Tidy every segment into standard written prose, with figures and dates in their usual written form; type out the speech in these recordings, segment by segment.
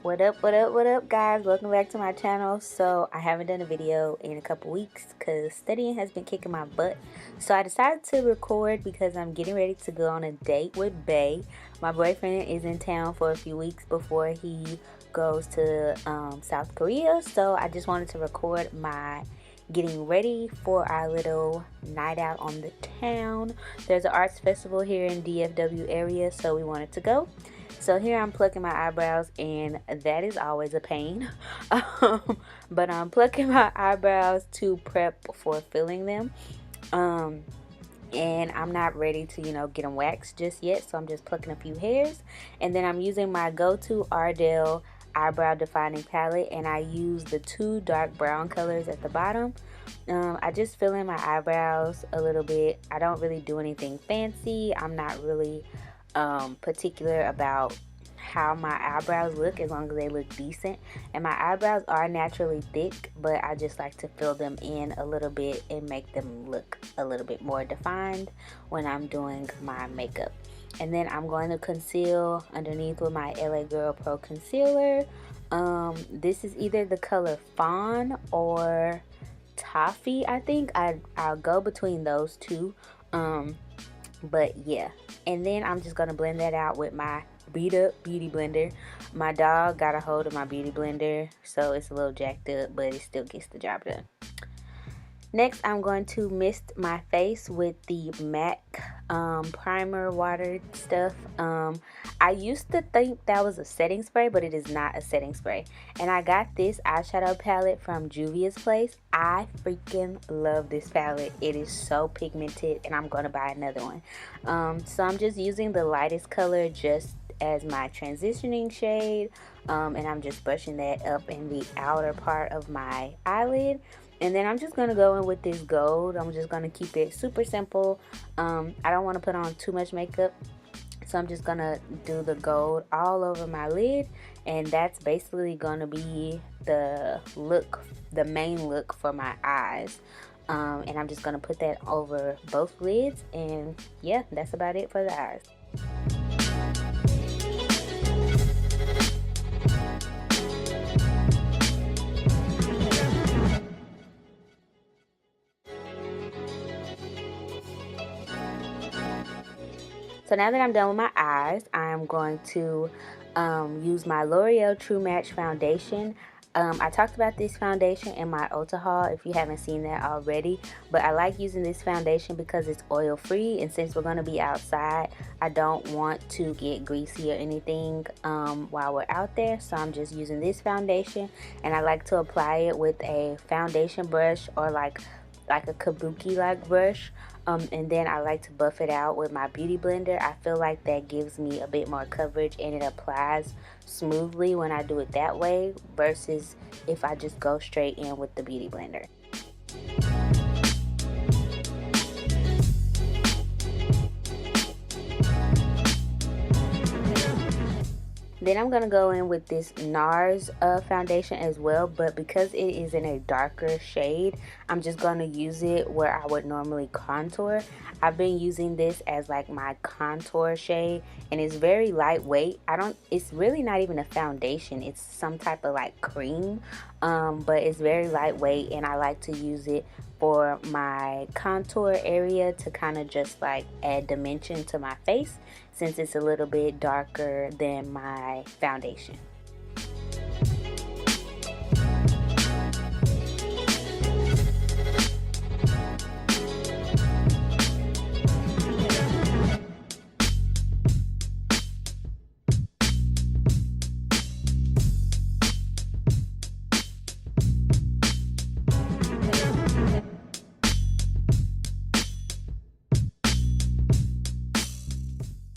What up, what up, what up, guys? Welcome back to my channel. So I haven't done a video in a couple weeks because studying has been kicking my butt. So I decided to record because I'm getting ready to go on a date with Bae. My boyfriend is in town for a few weeks before he goes to South Korea. So I just wanted to record my getting ready for our little night out on the town. There's an arts festival here in DFW area, so we wanted to go. So here I'm plucking my eyebrows, and that is always a pain. But I'm plucking my eyebrows to prep for filling them. And I'm not ready to, get them waxed just yet. So I'm just plucking a few hairs. And then I'm using my go-to Ardell eyebrow defining palette, and I use the two dark brown colors at the bottom. I just fill in my eyebrows a little bit. I don't really do anything fancy. I'm not really particular about how my eyebrows look, as long as they look decent. And my eyebrows are naturally thick, but I just like to fill them in a little bit and make them look a little bit more defined when I'm doing my makeup. And then I'm going to conceal underneath with my LA Girl Pro concealer. This is either the color Fawn or Toffee, I think. I'll go between those two. But yeah, and then I'm just gonna blend that out with my beat up beauty blender. My dog got a hold of my beauty blender, so it's a little jacked up, but it still gets the job done. Next, I'm going to mist my face with the MAC primer water stuff. I used to think that was a setting spray, but it is not a setting spray. And I got this eyeshadow palette from Juvia's Place. I freaking love this palette. It is so pigmented, and I'm going to buy another one. So I'm just using the lightest color just as my transitioning shade. And I'm just brushing that up in the outer part of my eyelid. And then I'm just going to go in with this gold. I'm just going to keep it super simple. I don't want to put on too much makeup. So I'm just going to do the gold all over my lid. And that's basically going to be the look, the main look for my eyes. And I'm just going to put that over both lids. And yeah, that's about it for the eyes. So now that I'm done with my eyes, I'm going to use my L'Oreal True Match foundation. I talked about this foundation in my Ulta haul if you haven't seen that already. But I like using this foundation because it's oil free. And since we're going to be outside, I don't want to get greasy or anything while we're out there. So I'm just using this foundation. And I like to apply it with a foundation brush or like a kabuki like brush. And then I like to buff it out with my beauty blender. I feel like that gives me a bit more coverage and it applies smoothly when I do it that way versus if I just go straight in with the beauty blender. Then I'm going to go in with this Nars foundation as well, but because it is in a darker shade, I'm just going to use it where I would normally contour. I've been using this as like my contour shade, and it's very lightweight. It's really not even a foundation. It's some type of like cream, but it's very lightweight, and I like to use it for my contour area to kind of just like add dimension to my face since it's a little bit darker than my foundation.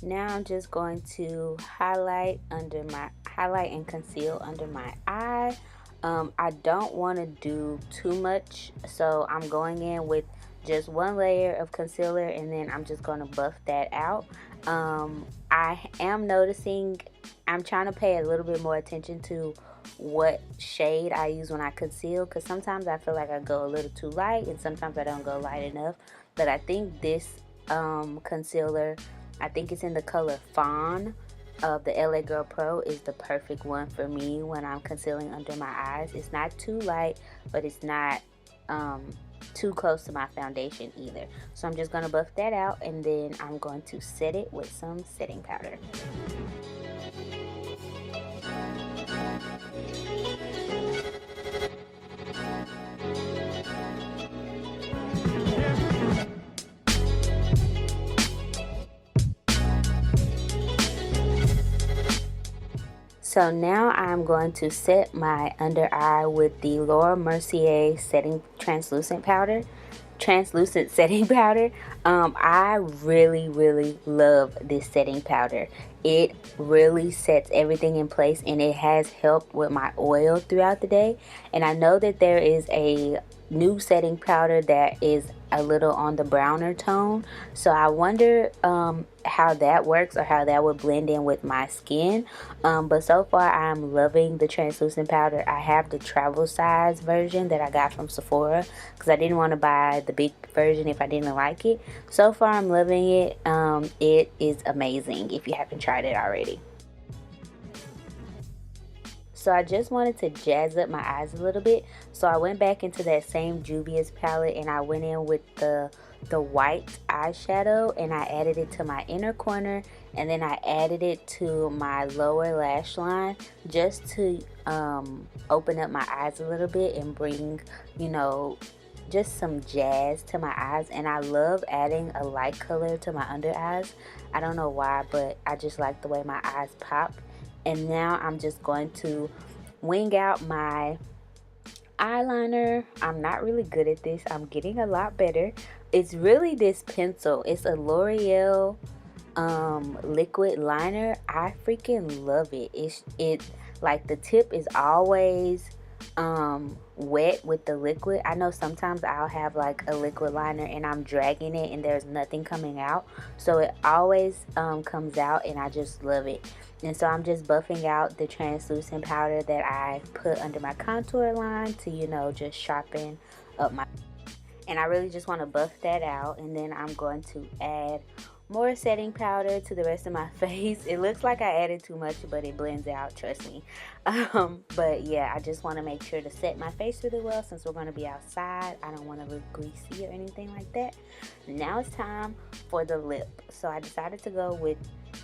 Now I'm just going to highlight and conceal under my eye. I don't want to do too much, so I'm going in with just one layer of concealer, and then I'm just going to buff that out. I am noticing I'm trying to pay a little bit more attention to what shade I use when I conceal, because sometimes I feel like I go a little too light and sometimes I don't go light enough. But I think this concealer, I think it's in the color Fawn. of the LA Girl Pro is the perfect one for me when I'm concealing under my eyes. It's not too light, but it's not too close to my foundation either. So I'm just going to buff that out, and then I'm going to set it with some setting powder. So now I'm going to set my under eye with the Laura Mercier translucent setting powder. I really love this setting powder. It really sets everything in place, and it has helped with my oil throughout the day. And I know that there is a new setting powder that is a little on the browner tone, so I wonder how that works, or how that would blend in with my skin. But so far I'm loving the translucent powder. I have the travel size version that I got from Sephora because I didn't want to buy the big version if I didn't like it. So far I'm loving it. It is amazing if you haven't tried it already. So I just wanted to jazz up my eyes a little bit, so I went back into that same Juvia's palette, and I went in with the white eyeshadow, and I added it to my inner corner, and then I added it to my lower lash line just to open up my eyes a little bit and bring, you know, just some jazz to my eyes. And I love adding a light color to my under eyes. I don't know why, but I just like the way my eyes pop. And now I'm just going to wing out my eyeliner. I'm not really good at this. I'm getting a lot better. It's really this pencil. It's a L'Oreal liquid liner. I freaking love it. It like the tip is always wet with the liquid. I know sometimes I'll have like a liquid liner and I'm dragging it and there's nothing coming out, so it always comes out, and I just love it. And so I'm just buffing out the translucent powder that I put under my contour line to, you know, just sharpen up my, and I really just want to buff that out. And then I'm going to add more setting powder to the rest of my face. It looks like I added too much, but it blends out, trust me. But yeah, I just want to make sure to set my face really well since we're going to be outside. I don't want to look greasy or anything like that. Now it's time for the lip. So I decided to go with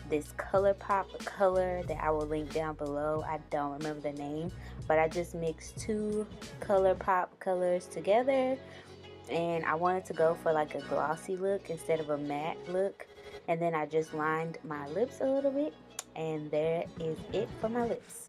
this ColourPop color that I will link down below. I don't remember the name, but I just mixed two ColourPop colors together, and I wanted to go for like a glossy look instead of a matte look. And then I just lined my lips a little bit, and there is it for my lips.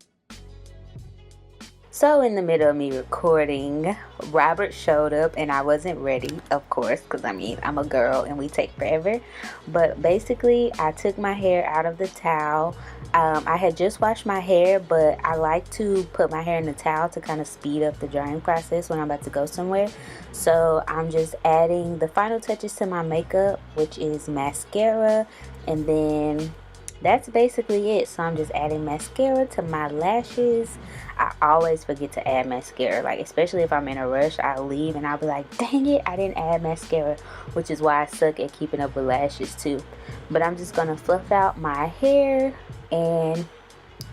So in the middle of me recording, Robert showed up, and I wasn't ready, of course, because I mean, I'm a girl and we take forever. But basically, I took my hair out of the towel. I had just washed my hair, but I like to put my hair in the towel to kind of speed up the drying process when I'm about to go somewhere. So I'm just adding the final touches to my makeup, which is mascara, and then that's basically it. So I'm just adding mascara to my lashes. I always forget to add mascara, like especially if I'm in a rush. I'll leave and I'll be like, dang it, I didn't add mascara, which is why I suck at keeping up with lashes too. But I'm just gonna fluff out my hair, and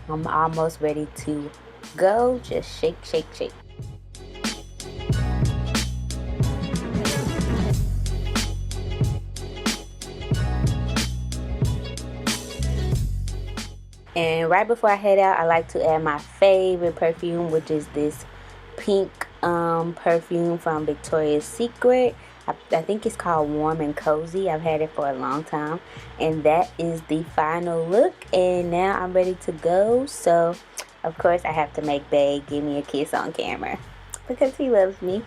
I'm almost ready to go. Just shake, shake, shake. And right before I head out, I like to add my favorite perfume, which is this pink perfume from Victoria's Secret. I think it's called Warm and Cozy. I've had it for a long time. And that is the final look. And now I'm ready to go. So, of course, I have to make Bae give me a kiss on camera because he loves me.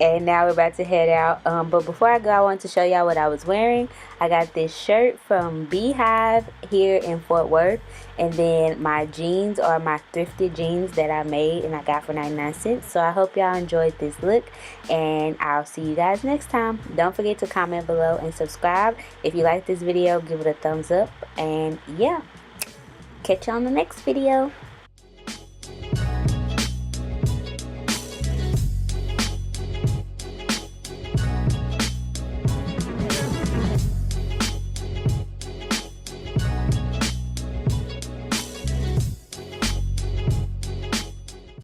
And now we're about to head out. But before I go, I want to show y'all what I was wearing. I got this shirt from Beehive here in Fort Worth. And then my jeans are my thrifted jeans that I made and I got for 99 cents. So I hope y'all enjoyed this look. And I'll see you guys next time. Don't forget to comment below and subscribe. If you like this video, give it a thumbs up. And yeah, catch you on the next video.